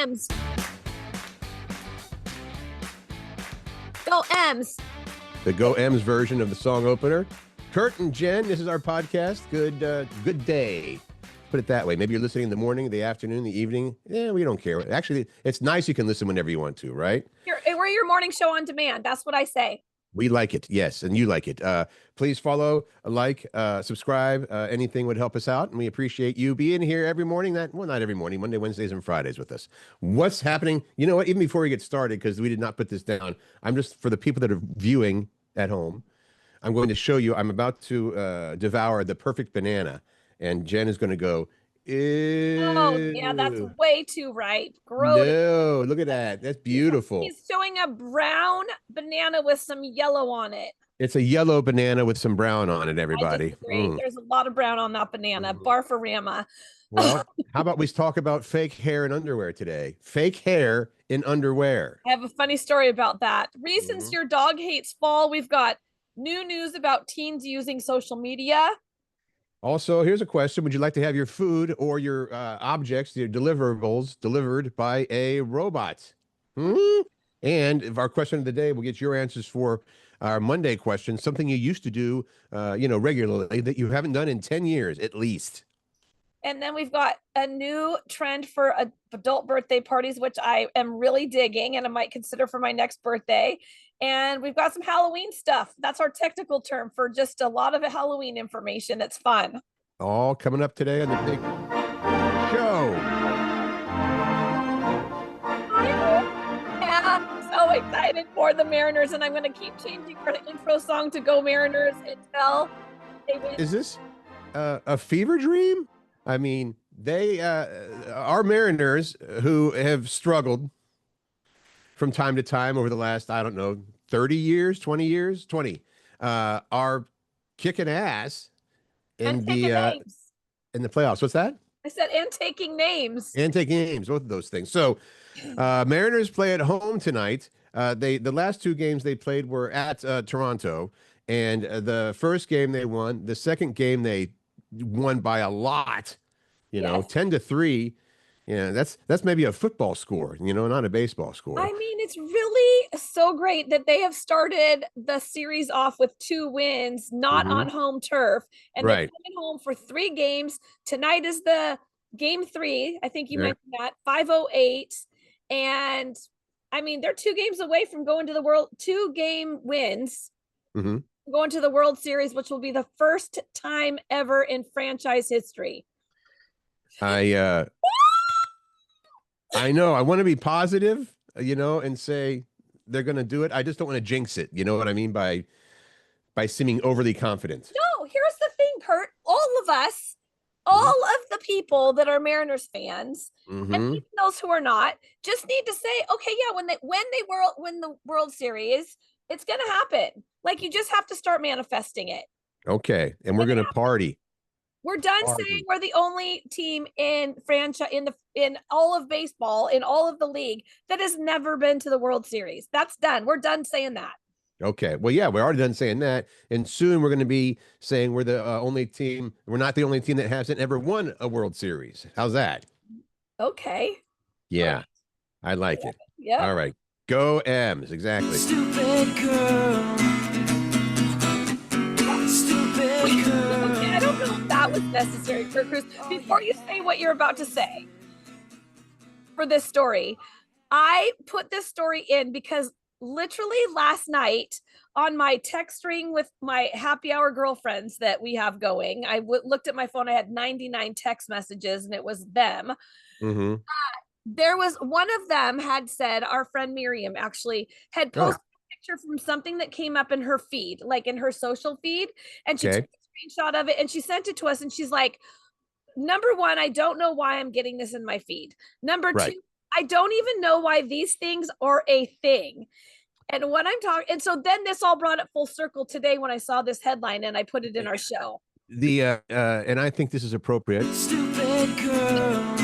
M's. Go M's. The Go M's version of the song opener. Curt and Jen, this is our podcast. Good day. Put it that way. Maybe you're listening in the morning, the afternoon, the evening. Yeah, we don't care. Actually, it's nice you can listen whenever you want to, right? We're your morning show on demand. That's what I say. We like it, yes, and you like it. Please follow, like, subscribe. Anything would help us out, and we appreciate you being here every morning. Not every morning, Monday, Wednesdays, and Fridays with us. What's happening? You know what? Even before we get started, because we did not put this down, I'm just, for the people that are viewing at home, I'm going to show you, I'm about to devour the perfect banana, and Jen is going to go, ew. Oh, yeah, that's way too right. Gross. No, look at that. That's beautiful. He's showing a brown banana with some yellow on it. It's a yellow banana with some brown on it, everybody. There's a lot of brown on that banana. Barfarama. Well, how about we talk about fake hair and underwear today? Fake hair in underwear. I have a funny story about that. Reasons your dog hates fall. We've got new news about teens using social media. Also, here's a question. Would you like to have your food or your objects, your deliverables, delivered by a robot? And if our question of the day, we'll get your answers for our Monday question, something you used to do, regularly that you haven't done in 10 years at least. And then we've got a new trend for adult birthday parties, which I am really digging and I might consider for my next birthday. And we've got some Halloween stuff. That's our technical term for just a lot of Halloween information. It's fun. All coming up today on the big show. I'm so excited for the Mariners, and I'm going to keep changing our intro song to Go Mariners until they win. Is this a fever dream? I mean, they our Mariners, who have struggled from time to time over the last, I don't know, 30 years, 20 years, 20, are kicking ass in the playoffs. What's that? I said, and taking names. And taking names, both of those things. So Mariners play at home tonight. The last two games they played were at Toronto, and the first game they won. The second game they won by a lot, 10-3. Yeah, that's maybe a football score, not a baseball score. I mean, it's really so great that they have started the series off with 2 wins, not on home turf. And they're coming home for 3 games. Tonight is the game 3. I think you mentioned that, 5:08. And I mean, they're 2 games away from going to the World, 2-game wins, going to the World Series, which will be the first time ever in franchise history. I know. I want to be positive, and say they're going to do it. I just don't want to jinx it. You know what I mean by seeming overly confident. No, here's the thing, Curt. All of us, all of the people that are Mariners fans, and even those who are not, just need to say, okay, yeah, when they win the World Series, it's going to happen. Like, you just have to start manifesting it. Okay, and we're going to party. We're done saying we're the only team in franchise in all of baseball, in all of the league, that has never been to the World Series. That's done. We're done saying that. Okay. Well, yeah, we're already done saying that. And soon we're going to be saying we're the only team. We're not the only team that hasn't ever won a World Series. How's that? Okay. Yeah, I like it. Yeah. All right. Go M's. Exactly. Stupid girl. Stupid girl. Okay, I don't know if that was necessary, Curt Cruz. Before you say what you're about to say for this story, I put this story in because literally last night on my text string with my happy hour girlfriends that we have going, I looked at my phone. I had 99 text messages, and it was them. There was one of them had said, our friend Miriam actually had posted a picture from something that came up in her feed, like in her social feed, and she took a screenshot of it and she sent it to us, and she's like, number 1, I don't know why I'm getting this in my feed. Number 2, I don't even know why these things are a thing. And what I'm talking, and so then this all brought it full circle today when I saw this headline and I put it in our show. And I think this is appropriate. Stupid girl.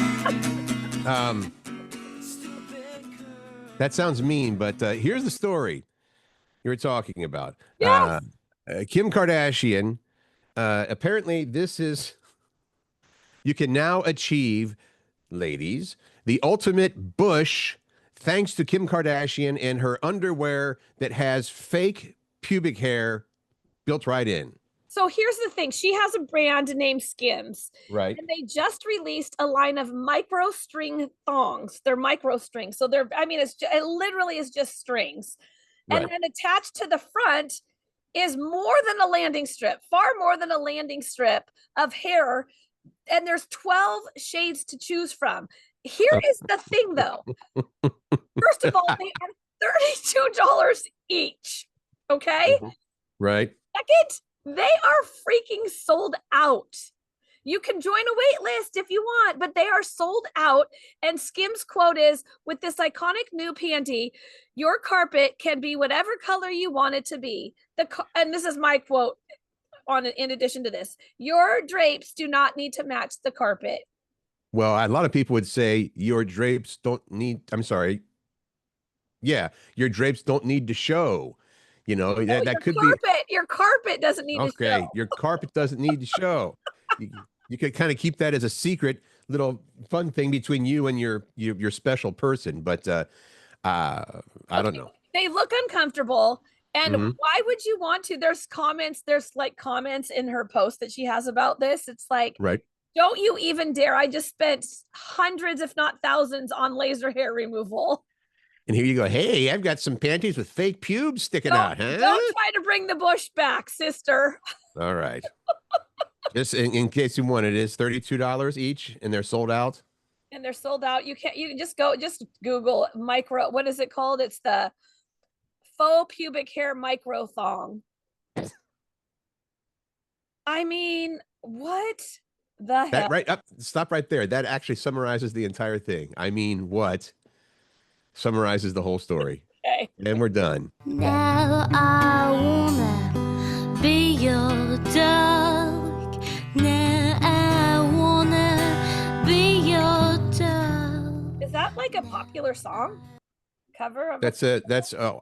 That sounds mean, but here's the story you were talking about. Yes. Kim Kardashian. Apparently, this is, you can now achieve, ladies, The ultimate bush, thanks to Kim Kardashian and her underwear that has fake pubic hair built right in. So here's the thing. She has a brand named Skims. Right. And they just released a line of micro string thongs. They're micro strings. So it literally is just strings. And Right. then attached to the front is more than a landing strip, far more than a landing strip of hair. And there's 12 shades to choose from. Here is the thing though. First of all, they are $32 each. Okay. Right. Second, they are freaking sold out. You can join a wait list if you want, but they are sold out. And Skim's quote is, with this iconic new panty, your carpet can be whatever color you want it to be. And this is my quote in addition to this, your drapes do not need to match the carpet. Well, a lot of people would say your drapes don't need, I'm sorry. Yeah, your drapes don't need to show. You know, that could be. Your carpet doesn't need to show. Okay, your carpet doesn't need to show. You could kind of keep that as a secret little fun thing between you and your special person, but I don't know. They look uncomfortable. And why would you want to? There's comments in her post that she has about this. It's like, right. Don't you even dare. I just spent hundreds, if not thousands, on laser hair removal. And here you go. Hey, I've got some panties with fake pubes sticking out, huh? Don't try to bring the bush back, sister. All right. Just in case you want, it is $32 each, and they're sold out. And they're sold out. You can just Google micro. What is it called? It's the faux pubic hair micro thong. I mean, what the hell? Right up. Stop right there. That actually summarizes the entire thing. I mean, what? Summarizes the whole story. Okay. And we're done. Now I wanna be your dog. Now I wanna be your dog. Is that like a popular song? Cover of That's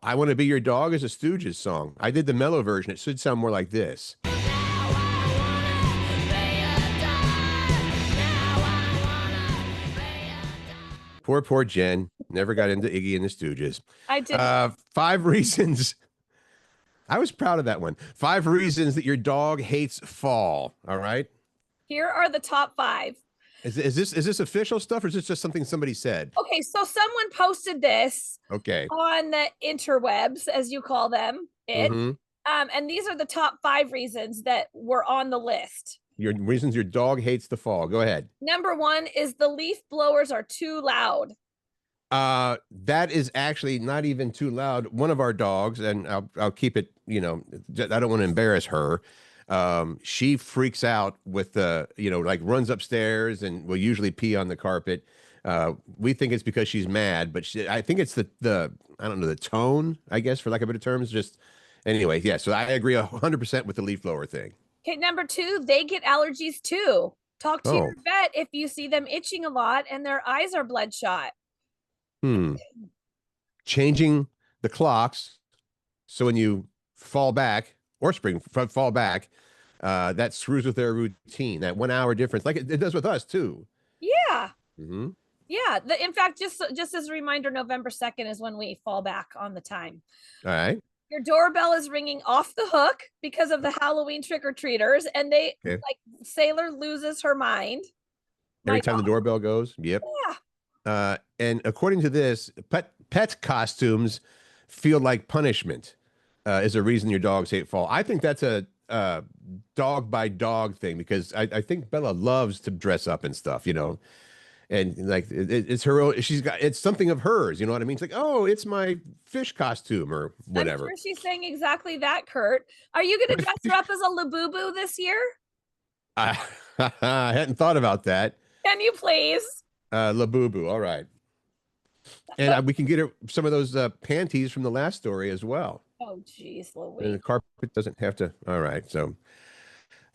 I Want to Be Your Dog is a Stooges song. I did the mellow version. It should sound more like this. Poor Jen. Never got into Iggy and the Stooges. I did. 5 reasons. I was proud of that one. 5 reasons that your dog hates fall. All right. Here are the top 5. Is this official stuff, or is this just something somebody said? Okay, so someone posted this Okay. on the interwebs, as you call them. And these are the top 5 reasons that were on the list. Your reasons your dog hates the fall. Go ahead. Number 1 is the leaf blowers are too loud. That is actually not even too loud. One of our dogs, and I'll keep it, I don't want to embarrass her. She freaks out with like runs upstairs and will usually pee on the carpet. We think it's because she's mad, but I think it's the I don't know, the tone, I guess, for lack of better terms. Just anyway, yeah. So I agree 100% with the leaf blower thing. Okay, number 2, they get allergies too. Talk to your vet if you see them itching a lot and their eyes are bloodshot. Changing the clocks so when you fall back or fall back, that screws with their routine. That 1 hour difference, like it does with us too. Yeah. Yeah. In fact, just as a reminder, November 2nd is when we fall back on the time. All right. Your doorbell is ringing off the hook because of the Halloween trick-or-treaters, and like Sailor loses her mind. Every time the doorbell goes. Yep. Yeah. And according to this, pet costumes feel like punishment is a reason your dogs hate fall. I think that's a dog by dog thing, because I think Bella loves to dress up and stuff, and like it's her own, it's something of hers, you know what I mean? It's like, oh, it's my fish costume or whatever. I'm sure she's saying exactly that, Kurt. Are you going to dress her up as a Labubu this year? I hadn't thought about that. Can you please? Labubu, all right. And we can get her some of those panties from the last story as well. Oh, geez, Louise. And the carpet doesn't have to. All right. So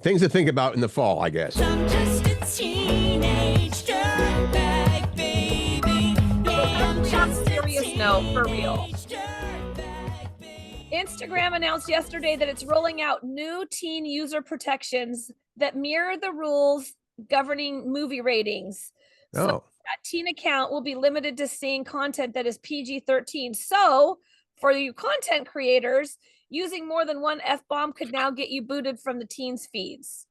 things to think about in the fall, I guess. I'm just a teenage dirtbag baby. On a serious note, for real. Instagram announced yesterday that it's rolling out new teen user protections that mirror the rules governing movie ratings. So That teen account will be limited to seeing content that is PG-13. So for you content creators, using more than one F-bomb could now get you booted from the teens feeds.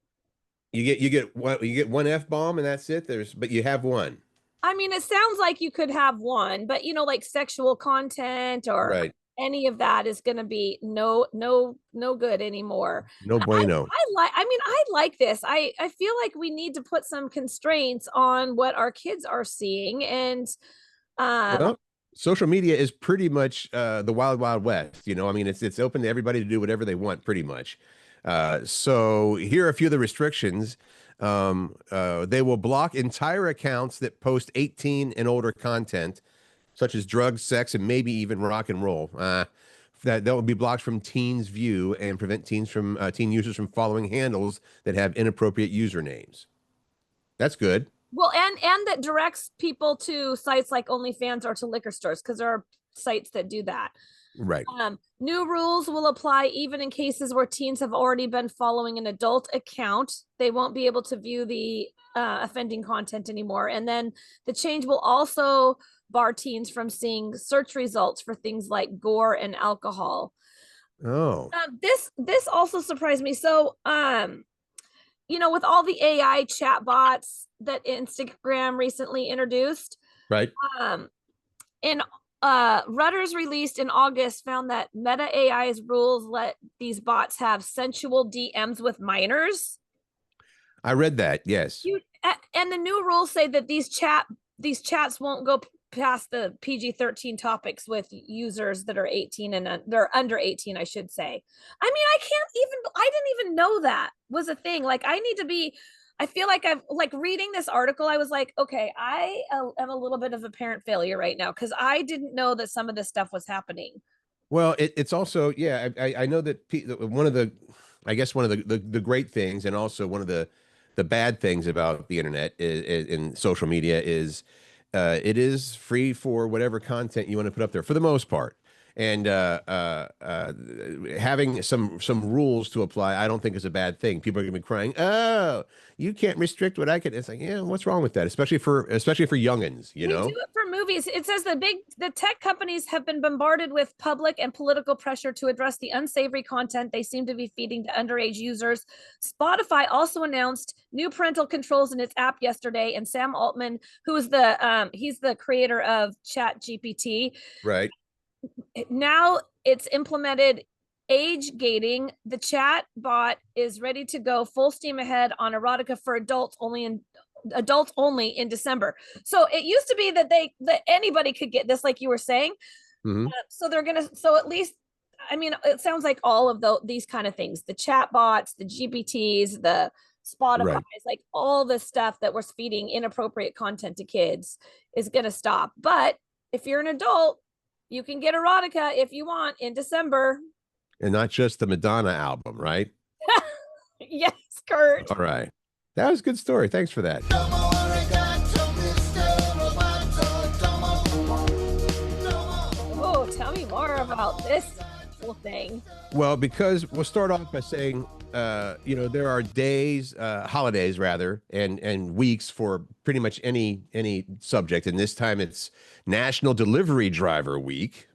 You get one F-bomb and that's it. But you have one. I mean, it sounds like you could have one, but like sexual content or Right. any of that is going to be no good anymore. No bueno. I like this. I feel like we need to put some constraints on what our kids are seeing. And well, social media is pretty much the wild, wild west. I mean, it's open to everybody to do whatever they want, pretty much. So here are a few of the restrictions. They will block entire accounts that post 18 and older content, such as drugs, sex, and maybe even rock and roll. That will be blocked from teens' view and prevent teen users from following handles that have inappropriate usernames. That's good. Well, and that directs people to sites like OnlyFans or to liquor stores, because there are sites that do that. Right. New rules will apply even in cases where teens have already been following an adult account. They won't be able to view the offending content anymore. And then the change will also bar teens from seeing search results for things like gore and alcohol. Oh. This also surprised me. So, with all the AI chat bots that Instagram recently introduced, right? In Reuters released in August found that Meta AI's rules let these bots have sensual DMs with minors. I read that. Yes. And the new rules say that these chats won't go past the PG-13 topics with users that are 18 and they're under 18, I should say. I mean, I didn't even know that was a thing. Like, I feel like I've reading this article, I was like, okay, I am a little bit of a parent failure right now, because I didn't know that some of this stuff was happening. Well, it's also, yeah, I know that one of the great things, and also one of the bad things about the internet in social media is it is free for whatever content you want to put up there for the most part. And having some rules to apply, I don't think is a bad thing. People are going to be crying, "Oh, you can't restrict what I can." It's like, yeah, what's wrong with that? Especially for youngins, We do it for movies. It says the tech companies have been bombarded with public and political pressure to address the unsavory content they seem to be feeding to underage users. Spotify also announced new parental controls in its app yesterday, and Sam Altman, who is he's the creator of ChatGPT, right? Now it's implemented age gating. The chat bot is ready to go full steam ahead on erotica for adults only in December. So it used to be that anybody could get this, like you were saying. Mm-hmm. So at least, I mean, it sounds like all of these kind of things, the chat bots, the GPTs, the Spotify, right, like all the stuff that was feeding inappropriate content to kids is going to stop. But if you're an adult, you can get erotica if you want in December. And not just the Madonna album, right? Yes, Curt. All right. That was a good story. Thanks for that. Oh, tell me more about this whole thing. Well, because we'll start off by saying, there are days, holidays rather, and weeks for pretty much any subject. And this time it's National Delivery Driver Week.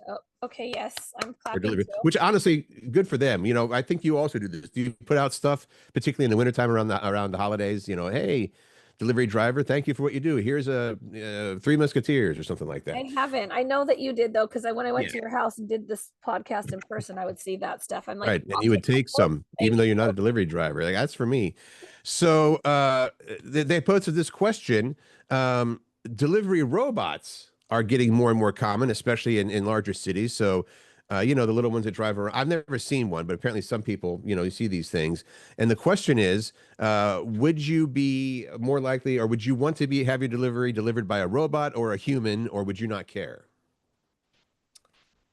Oh, okay, yes, I'm clapping too. Which honestly, good for them. I think you also do this. Do you put out stuff, particularly in the wintertime around the holidays? Hey, delivery driver, thank you for what you do. Here's a Three Musketeers or something like that. I haven't. I know that you did, though, because when I went to your house and did this podcast in person, I would see that stuff. I'm like, right, and you would take some, even though you're not a delivery driver. Like, that's for me. So they posted this question. Delivery robots are getting more and more common, especially in larger cities. So, the little ones that drive around. I've never seen one, but apparently some people, you see these things. And the question is, would you be more likely, or would you want to have your delivery delivered by a robot or a human, or would you not care?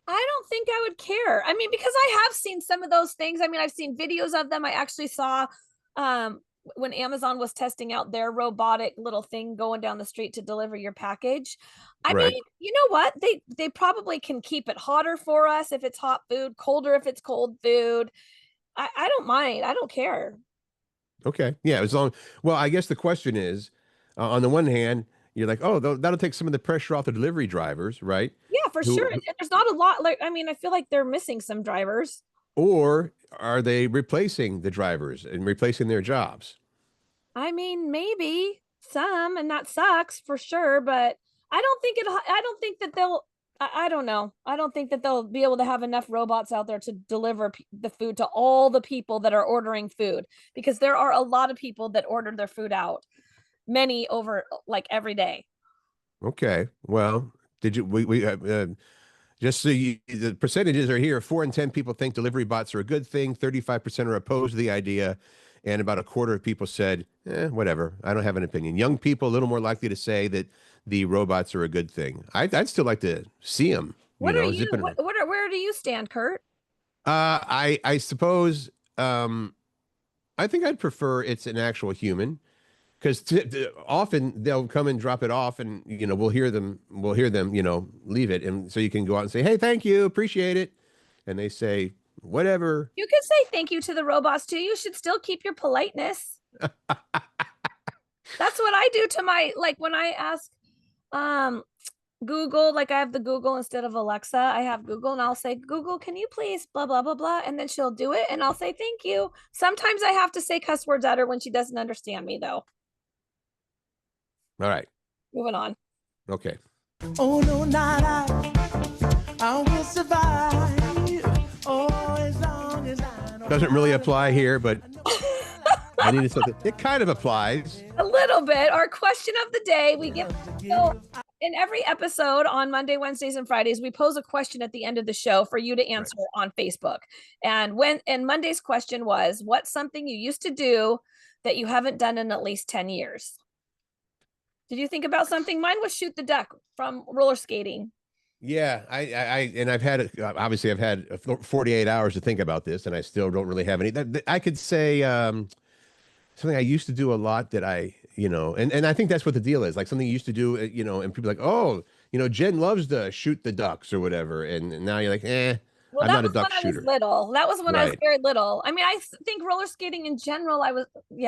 I don't think I would care. I mean, because I have seen some of those things. I mean, I've seen videos of them. I actually saw when Amazon was testing out their robotic little thing going down the street to deliver your package. I mean, you know what? They probably can keep it hotter for us if it's hot food, colder if it's cold food. I don't mind. I don't care. Okay. Yeah. Well, I guess the question is, On the one hand, you're like, oh, that'll take some of the pressure off the delivery drivers, right? Yeah, for Who, sure. And there's not a lot. Like, I mean, I feel like they're missing some drivers. or are they replacing the drivers and replacing their jobs? I mean, maybe some, and that sucks for sure. But I don't think that they'll. I don't know. I don't think that they'll be able to have enough robots out there to deliver the food to all the people that are ordering food, because there are a lot of people that order their food out, many over like every day. Okay. Well, did you, we just so you, the percentages are here. 4 in 10 people think delivery bots are a good thing. 35% are opposed to the idea. And about a quarter of people said, whatever. I don't have an opinion. Young people, a little more likely to say that the robots are a good thing. I'd still like to see them, What are you? zipping around. Where do you stand, Curt? I suppose, I think I'd prefer it's an actual human, because often they'll come and drop it off, and we'll hear them leave it, and so you can go out and say, hey, thank you, appreciate it, and they say whatever. You could say thank you to the robots too. You should still keep your politeness. That's what I do to my, like, when I ask Google, like I have the Google instead of Alexa, I have Google, and I'll say, Google, can you please blah blah blah blah, and then she'll do it, and I'll say thank you. Sometimes I have to say cuss words at her when she doesn't understand me, though. All right. Moving on. Okay. Oh no, not I will survive. Oh, as long as I know. Doesn't really apply here, but I needed something. It kind of applies. A little bit. Our question of the day, we give, so in every episode on Monday, Wednesdays, and Fridays, we pose a question at the end of the show for you to answer on Facebook. And Monday's question was, what's something you used to do that you haven't done in at least 10 years? Did you think about something? Mine was shoot the duck from roller skating. Yeah, and I've had obviously I've had 48 hours to think about this, and I still don't really have any. I could say something I used to do a lot that and I think that's what the deal is. Like something you used to do, and people are like, oh, Jen loves to shoot the ducks or whatever, and now you're like, well, I'm not a duck when shooter. I was little. That was when I was Right. very little. I mean, I think roller skating in general, we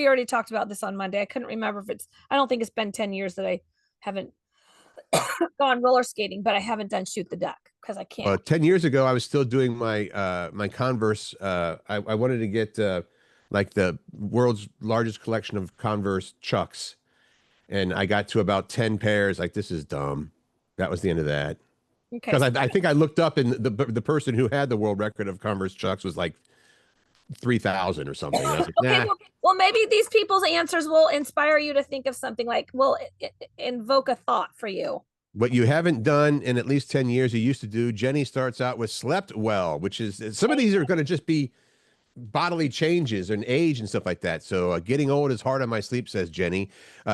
already talked about this on Monday. I couldn't remember if I don't think it's been 10 years that I haven't gone roller skating, but I haven't done shoot the duck because I can't. 10 years ago, I was still doing my Converse. I wanted to get like the world's largest collection of Converse Chucks, and I got to about 10 pairs. Like, this is dumb. That was the end of that. Okay. Because I think I looked up, and the person who had the world record of Converse Chucks was like 3,000 or something. And I was like, Okay, nah. well, maybe these people's answers will inspire you to think of something, like, invoke a thought for you. What you haven't done in at least 10 years, you used to do. Jenny starts out with slept well, which is, some of these are going to just be bodily changes and age and stuff like that. So getting old is hard on my sleep, says Jenny.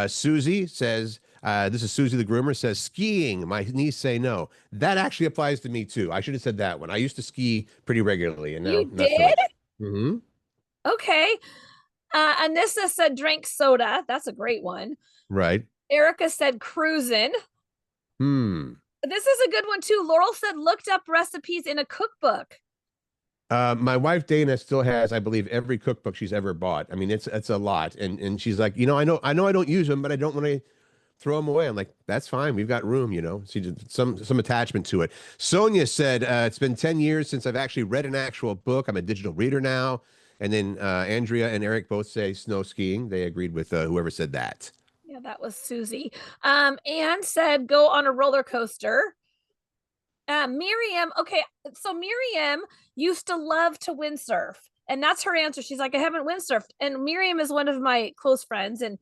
Susie says, this is Susie the groomer, says skiing. My knees say no. That actually applies to me too. I should have said that one. I used to ski pretty regularly, and now You not so did? much. Mm-hmm. Okay. Anissa said drink soda. That's a great one. Right. Erica said cruising. This is a good one too. Laurel said looked up recipes in a cookbook. My wife Dana still has, I believe, every cookbook she's ever bought. I mean, it's a lot, and she's like, I know I don't use them, but I don't want to throw them away. I'm like, that's fine, we've got room, She did some attachment to it. Sonia said, it's been 10 years since I've actually read an actual book. I'm a digital reader now. And then Andrea and Eric both say snow skiing. They agreed with whoever said that. Yeah, that was Susie. Anne said go on a roller coaster. Miriam, okay, so Miriam used to love to windsurf, and that's her answer. She's like, I haven't windsurfed. And Miriam is one of my close friends, and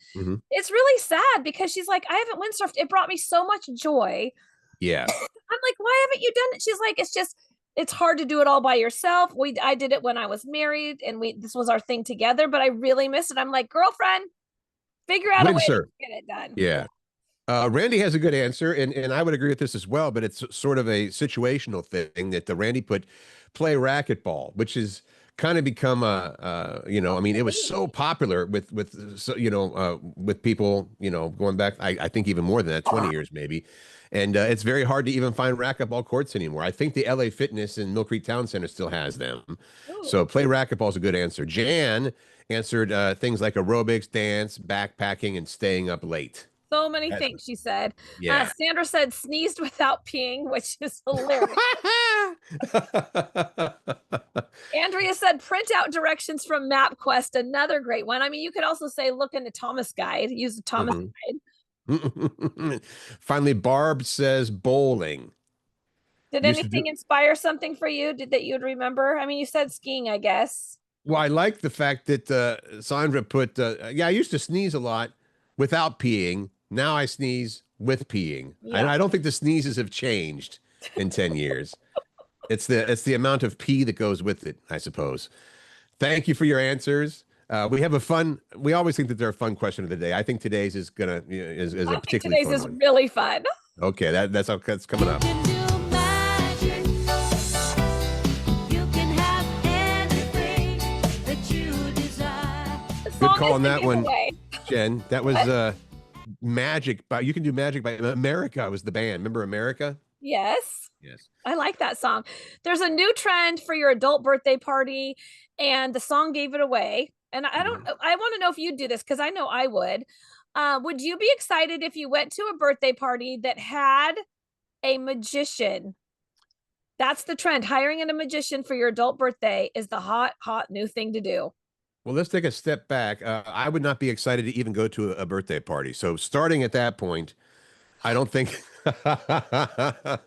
it's really sad because she's like, I haven't windsurfed. It brought me so much joy. Yeah. I'm like, why haven't you done it? She's like, it's hard to do it all by yourself. I did it when I was married, and this was our thing together, but I really miss it. I'm like, girlfriend, figure out a way to get it done. Yeah. Randy has a good answer, and I would agree with this as well, but it's sort of a situational thing that Randy put, play racquetball, which is kind of become I mean, it was so popular with people, going back, I think even more than that, 20 years maybe. And it's very hard to even find racquetball courts anymore. I think the LA Fitness in Mill Creek Town Center still has them. Ooh, So play racquetball is a good answer. Jan answered things like aerobics, dance, backpacking, and staying up late. so many That's- things she said. Yeah. Sandra said sneezed without peeing, which is hilarious. Andrea said print out directions from MapQuest, another great one. I mean, you could also say look in the Thomas guide, use the Thomas guide. Finally, Barb says bowling. Did Used to anything do- inspire something for you that you'd remember? I mean, you said skiing, I guess. Well, I like the fact that Sandra put, I used to sneeze a lot without peeing. Now I sneeze with peeing. And Yeah. I don't think the sneezes have changed in 10 years. It's the amount of pee that goes with it, I suppose. Thank you for your answers. We always think that they're a fun question of the day. I think today's is a I think particularly today's fun is one. really fun. Okay, that's coming up. You can do magic. You can have anything that you desire. The Good song call is on the that one, giveaway. Jen. That was Magic by You Can Do Magic by America was the band. Remember America? Yes. Yes. I like that song. There's a new trend for your adult birthday party, and the song gave it away. And I don't Mhm. I want to know if you'd do this because I know I would. Would you be excited if you went to a birthday party that had a magician? That's the trend. Hiring a magician for your adult birthday is the hot new thing to do. Well, let's take a step back. I would not be excited to even go to a birthday party. So starting at that point, I don't think I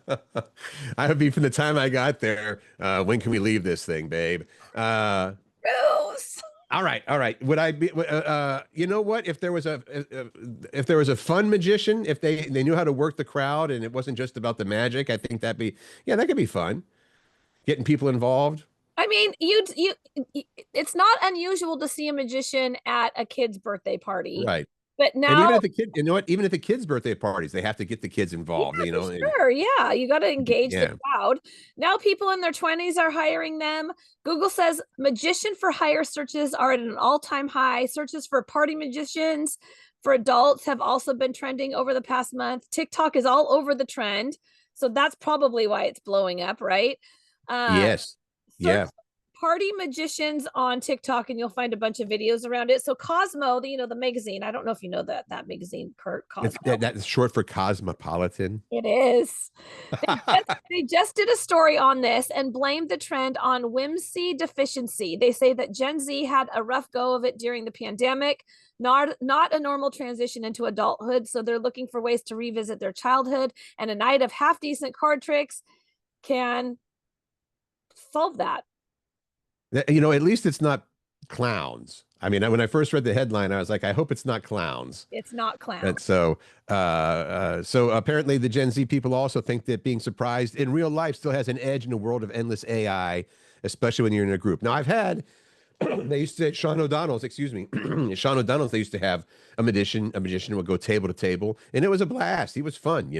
would be from the time I got there. When can we leave this thing, babe? Gross. All right. Would I be? You know what? If there was a fun magician, if they knew how to work the crowd and it wasn't just about the magic, I think that could be fun. Getting people involved. I mean, it's not unusual to see a magician at a kid's birthday party. Right. But And now, even at the kid, you know what? Even at the kids' birthday parties, they have to get the kids involved. yeah, for sure, yeah, you got to engage Yeah. the crowd. Now, people in their 20s are hiring them. Google says magician for hire searches are at an all-time high. Searches for party magicians for adults have also been trending over the past month. TikTok is all over the trend, so that's probably why it's blowing up, right? Yes. Yeah. Search party magicians on TikTok and you'll find a bunch of videos around it. So Cosmo, the magazine, I don't know if you know that magazine, Curt, Cosmo. That's short for cosmopolitan. It is. They just did a story on this and blamed the trend on whimsy deficiency. They say that Gen Z had a rough go of it during the pandemic, not a normal transition into adulthood. So they're looking for ways to revisit their childhood, and a night of half decent card tricks can solve that. At least it's not clowns. I mean, when I first read the headline, I was like, I hope it's not clowns. It's not clowns. And so apparently the Gen Z people also think that being surprised in real life still has an edge in a world of endless AI, especially when you're in a group. Now, I've had, they used to, Sean O'Donnell's, they used to have a magician would go table to table, and it was a blast. He was fun,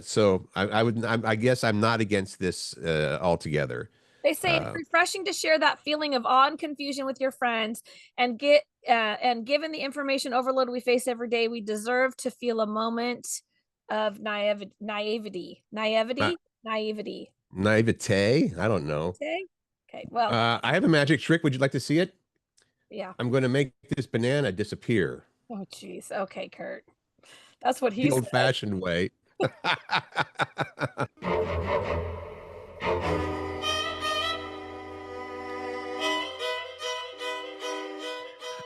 So I guess I'm not against this altogether. They say it's refreshing to share that feeling of awe and confusion with your friends, and given the information overload we face every day, we deserve to feel a moment of naivety. Naivete? I don't know. Okay. Well, I have a magic trick. Would you like to see it? yeah. I'm going to make this banana disappear. Oh, geez. Okay, Curt. That's what The he's old-fashioned way.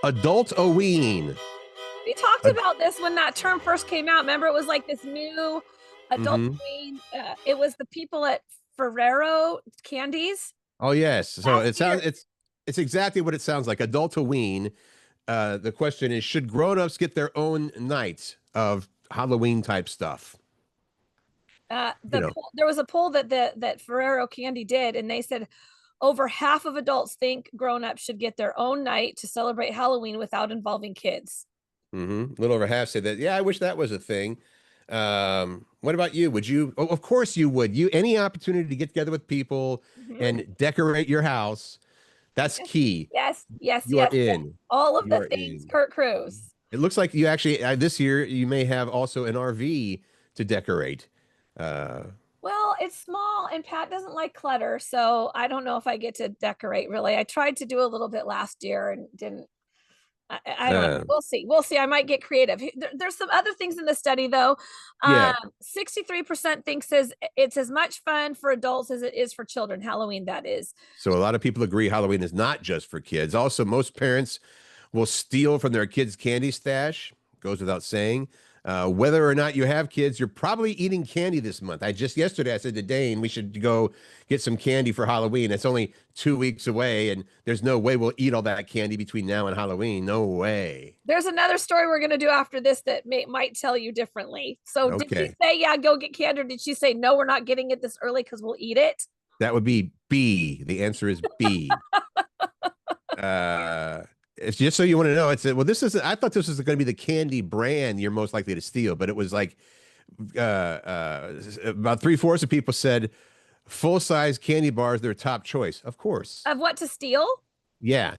Adultoween. We talked about this when that term first came out. Remember, it was like this new Adultoween. It was the people at Ferrero Candies. Oh yes. So Last year. it's exactly what it sounds like. Adultoween. The question is, should grown-ups get their own night of Halloween type stuff? There was a poll that Ferrero Candy did, and they said over half of adults think grown-ups should get their own night to celebrate Halloween without involving kids. A little over half said that. Yeah, I wish that was a thing. What about you? Would you? Oh, of course you would. Any opportunity to get together with people and decorate your house, That's key. Yes, yes, You are yes, yes. in. All of You the are things, in. Kurt Cruz. It looks like you actually this year you may have also an RV to decorate. Uh, Well, it's small and Pat doesn't like clutter, so I don't know if I get to decorate really. I tried to do a little bit last year and didn't. I don't know. uh, We'll see. We'll see. I might get creative. There's some other things in the study though. yeah. 63% thinks it's as much fun for adults as it is for children. Halloween, that is. So a lot of people agree Halloween is not just for kids. Also, most parents will steal from their kids' candy stash. Goes without saying. Whether or not you have kids, you're probably eating candy this month. Yesterday I said to Dane we should go get some candy for Halloween. It's only 2 weeks away, and there's no way we'll eat all that candy between now and Halloween. No way. There's another story we're going to do after this that might tell you differently. So did she Okay. say, yeah, go get candy? Or did she say, no, we're not getting it this early because we'll eat it? That would be B. The answer is B. It's just so you want to know. I thought this was going to be the candy brand you're most likely to steal, but it was like about 3/4 of people said full-size candy bars, their top choice. Of course. Of what to steal? Yeah.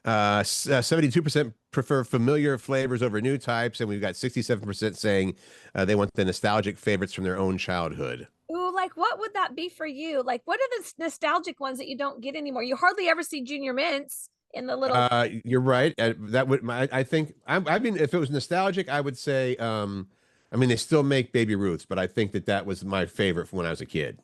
72% prefer familiar flavors over new types, and we've got 67% saying they want the nostalgic favorites from their own childhood. Ooh, like what would that be for you? Like what are the nostalgic ones that you don't get anymore? You hardly ever see Junior Mints in the little. You're right. I think I mean if it was nostalgic, I would say I mean they still make Baby Ruths, but I think that was my favorite from when I was a kid.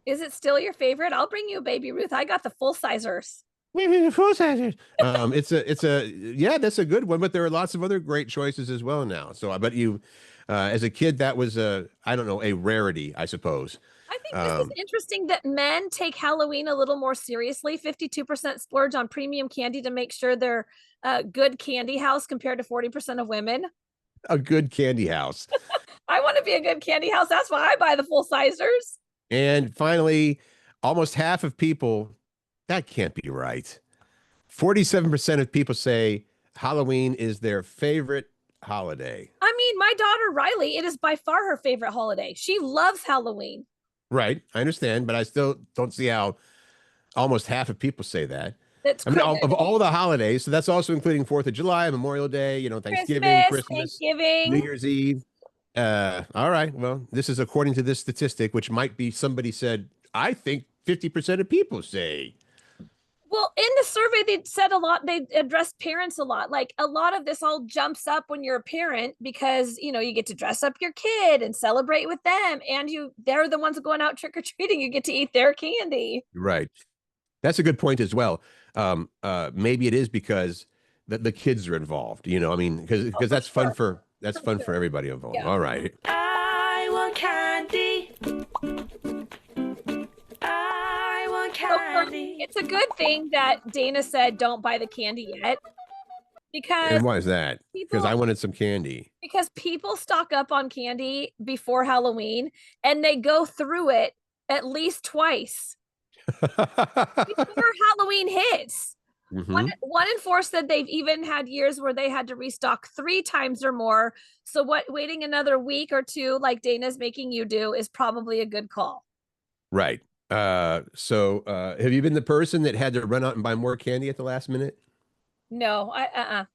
Is it still your favorite? I'll bring you a Baby Ruth. I got the full sizers. Maybe the full sizers. Yeah, that's a good one, but there are lots of other great choices as well now. So I bet you as a kid that was I don't know, a rarity, I suppose. I think this is interesting that men take Halloween a little more seriously. 52% splurge on premium candy to make sure they're a good candy house compared to 40% of women. A good candy house. I want to be a good candy house. That's why I buy the full sizers. And finally, almost half of people, that can't be right. 47% of people say Halloween is their favorite holiday. I mean, my daughter Riley, it is by far her favorite holiday. She loves Halloween. Right. I understand, but I still don't see how almost half of people say that. That's I mean, of all the holidays, so that's also including 4th of July, Memorial Day, Thanksgiving, Christmas, Thanksgiving, New Year's Eve. All right. Well, this is according to this statistic, which might be somebody said, I think 50% of people say. Well, in the survey, they said a lot, they addressed parents a lot. Like a lot of this all jumps up when you're a parent because, you get to dress up your kid and celebrate with them. And they're the ones going out trick-or-treating. You get to eat their candy. Right. That's a good point as well. Maybe it is because the kids are involved, I mean, because that's fun for everybody involved. Yeah. All right. I want candy. I want candy. It's a good thing that Dana said don't buy the candy yet. Because And why is that? Because I wanted some candy. Because people stock up on candy before Halloween and they go through it at least twice before Halloween hits. Mhm. One in 4 said they've even had years where they had to restock 3 times or more. So waiting another week or 2, like Dana's making you do, is probably a good call. Right. So have you been the person that had to run out and buy more candy at the last minute? No, I'm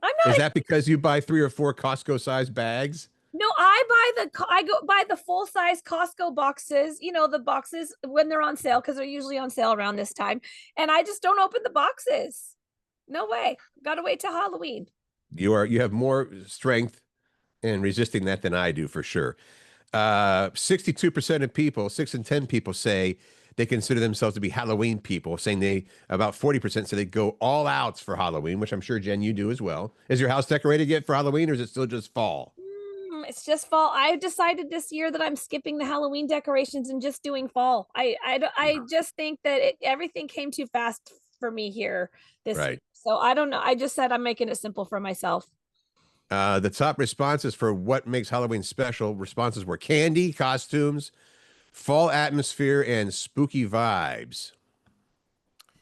not. Is that because you buy 3 or 4 Costco-sized bags? No, I go buy the full size Costco boxes, the boxes when they're on sale, because they're usually on sale around this time. And I just don't open the boxes. No way. Gotta wait till Halloween. You have more strength in resisting that than I do for sure. 62% of people, 6 in 10 people say they consider themselves to be Halloween people, saying about 40% say they go all out for Halloween, which I'm sure, Jen, you do as well. Is your house decorated yet for Halloween, or is it still just fall? It's just fall. I've decided this year that I'm skipping the Halloween decorations and just doing fall. I just think that everything came too fast for me here this year. So I don't know. I just said I'm making it simple for myself. The top responses for what makes Halloween special responses were candy, costumes, fall atmosphere, and spooky vibes.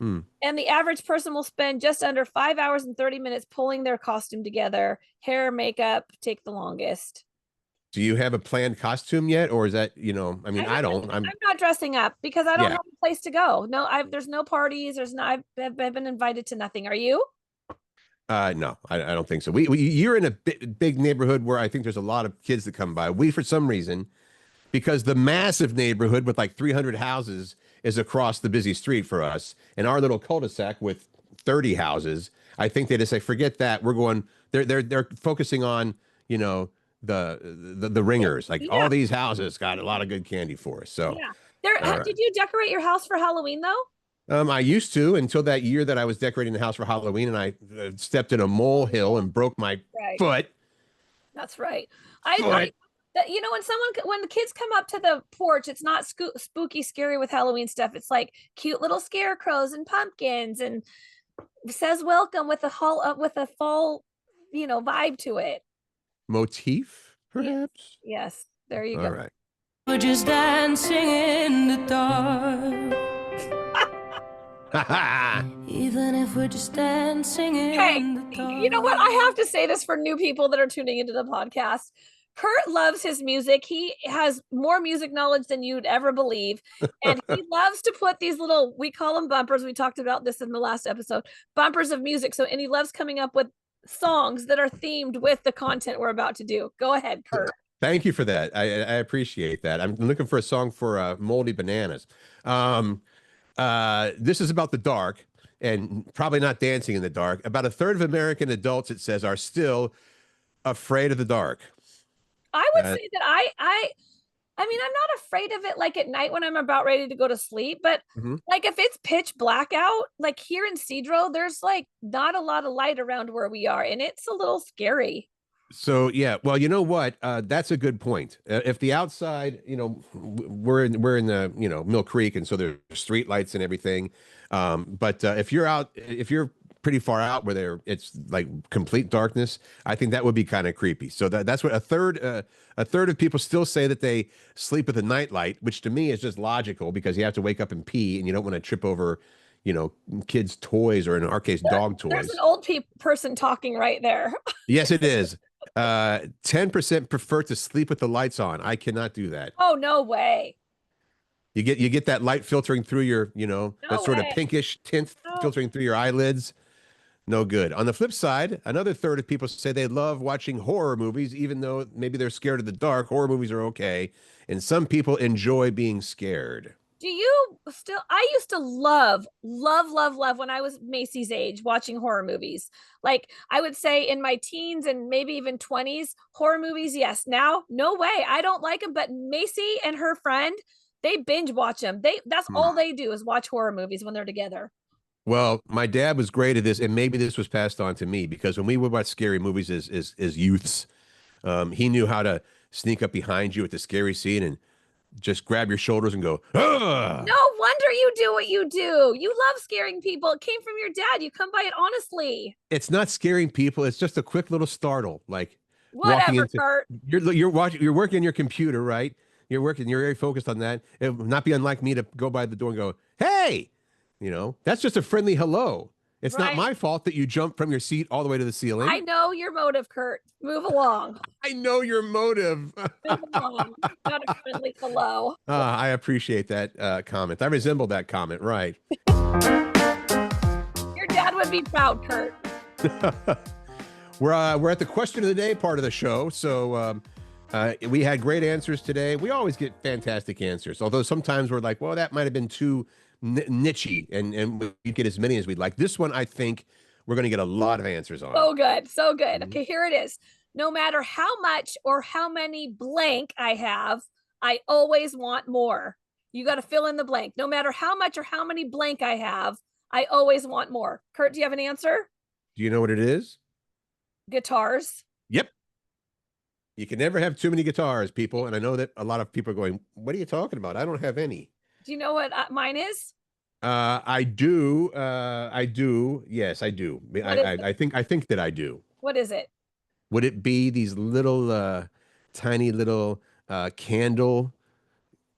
And the average person will spend just under 5 hours and 30 minutes pulling their costume together. Hair, makeup take the longest. Do you have a planned costume yet, or is that, I mean, I don't. I'm not dressing up because I don't Yeah. have a place to go. No, there's no parties. There's no. I've been invited to nothing. Are you? No, I don't think so. You're in a big neighborhood where I think there's a lot of kids that come by. We, for some reason, because the massive neighborhood with like 300 houses is across the busy street for us, and our little cul-de-sac with 30 houses, I think they just say, forget that. We're going. They're focusing on, the ringers. Like Yeah. all these houses got a lot of good candy for us. So Yeah. all right. Did you decorate your house for Halloween though? I used to until that year that I was decorating the house for Halloween, and I stepped in a molehill and broke my Right. foot. That's right. Foot. When the kids come up to the porch, it's not spooky, scary with Halloween stuff. It's like cute little scarecrows and pumpkins, and says welcome with a fall, vibe to it. Motif, perhaps. Yes, there you All go. right. We're just dancing in the dark. Even if we're just dancing Hey, in the dark. you know what? I have to say this for new people that are tuning into the podcast. Curt loves his music. He has more music knowledge than you'd ever believe. And he loves to put these little, we call them bumpers. We talked about this in the last episode, bumpers of music. And he loves coming up with songs that are themed with the content we're about to do. Go ahead, Curt. Thank you for that. I appreciate that. I'm looking for a song for Moldy Bananas. This is about the dark, and probably not dancing in the dark. About a third of American adults, it says, are still afraid of the dark. I would say that I mean, I'm not afraid of it like at night when I'm about ready to go to sleep, but like if it's pitch black out, like here in Cedro, there's like not a lot of light around where we are, and it's a little scary. So yeah, well, you know what? That's a good point. If the outside, we're in the Mill Creek, and so there's street lights and everything. But if you're pretty far out where it's like complete darkness, I think that would be kind of creepy. So that's what a third of people still say that they sleep with a nightlight, which to me is just logical because you have to wake up and pee, and you don't want to trip over, kids' toys, or in our case, dog toys. There's an old person talking right there. Yes, it is. 10% prefer to sleep with the lights on. I cannot do that. Oh, no way. You get that light filtering through your, that sort of pinkish tint filtering through your eyelids. No good. On the flip side, another third of people say they love watching horror movies, even though maybe they're scared of the dark. Horror movies are okay. And some people enjoy being scared. I used to love when I was Macy's age watching horror movies. Like I would say in my teens and maybe even 20s, horror movies, yes. Now, no way. I don't like them, but Macy and her friend, they binge watch them. That's all they do is watch horror movies when they're together. Well, my dad was great at this, and maybe this was passed on to me because when we would watch scary movies as youths, he knew how to sneak up behind you at the scary scene and just grab your shoulders and go, ah! No wonder you do what you do. You love scaring people. It came from your dad. You come by it honestly. It's not scaring people. It's just a quick little startle. Like whatever, Curt. You're working on your computer, right? You're very focused on that. It would not be unlike me to go by the door and go, hey, that's just a friendly hello. It's not my fault that you jumped from your seat all the way to the ceiling. I know your motive, Curt. Move along. I know your motive. Move along. Not a friendly hello. I appreciate that comment. I resemble that comment, right? Your dad would be proud, Curt. We're at the question of the day part of the show. So we had great answers today. We always get fantastic answers, although sometimes we're like, well, that might have been too niche-y, and we get as many as we'd like. This one, I think we're going to get a lot of answers on. So good. Okay, here it is. No matter how much or how many blank I have, I always want more. You got to fill in the blank. No matter how much or how many blank I have, I always want more. Curt, do you have an answer? Do you know what it is? Guitars. Yep. You can never have too many guitars, people. And I know that a lot of people are going, what are you talking about? I don't have any. Do you know what mine is? I do. Yes, I do. I think that I do. What is it? Would it be these little, tiny little candle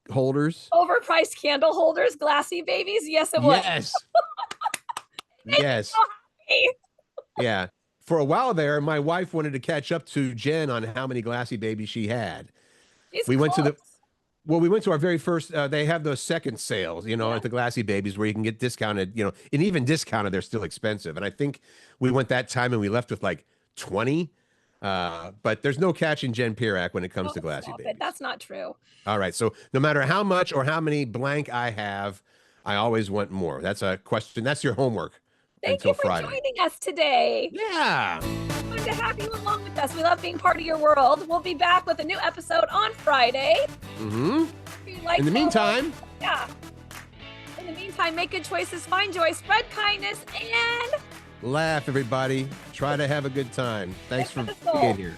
holders? Overpriced candle holders, glassy babies? Yes, it was. Yes. Yes. Yeah. for a while there, my wife wanted to catch up to Jen on how many glassy babies she had. She's We went to close. we went to our very first, they have those second sales, you know, Yeah. at the Glassy Babies where you can get discounted, you know, and even discounted, they're still expensive. And I think we went that time and we left with like 20. But there's no catching Jen Pirak when it comes to Oh, Glassy stop it. Babies. That's not true. All right. So no matter how much or how many blank I have, I always want more. That's a question. That's your homework Thank until you for Friday. joining us today. Yeah. Fun to have you along with us. We love being part of your world. We'll be back with a new episode on Friday. Mm-hmm. If you like In the Faux, meantime, yeah. In the meantime, make good choices, find joy, spread kindness, and laugh, everybody. Try to have a good time. Thanks for for the soul. being here.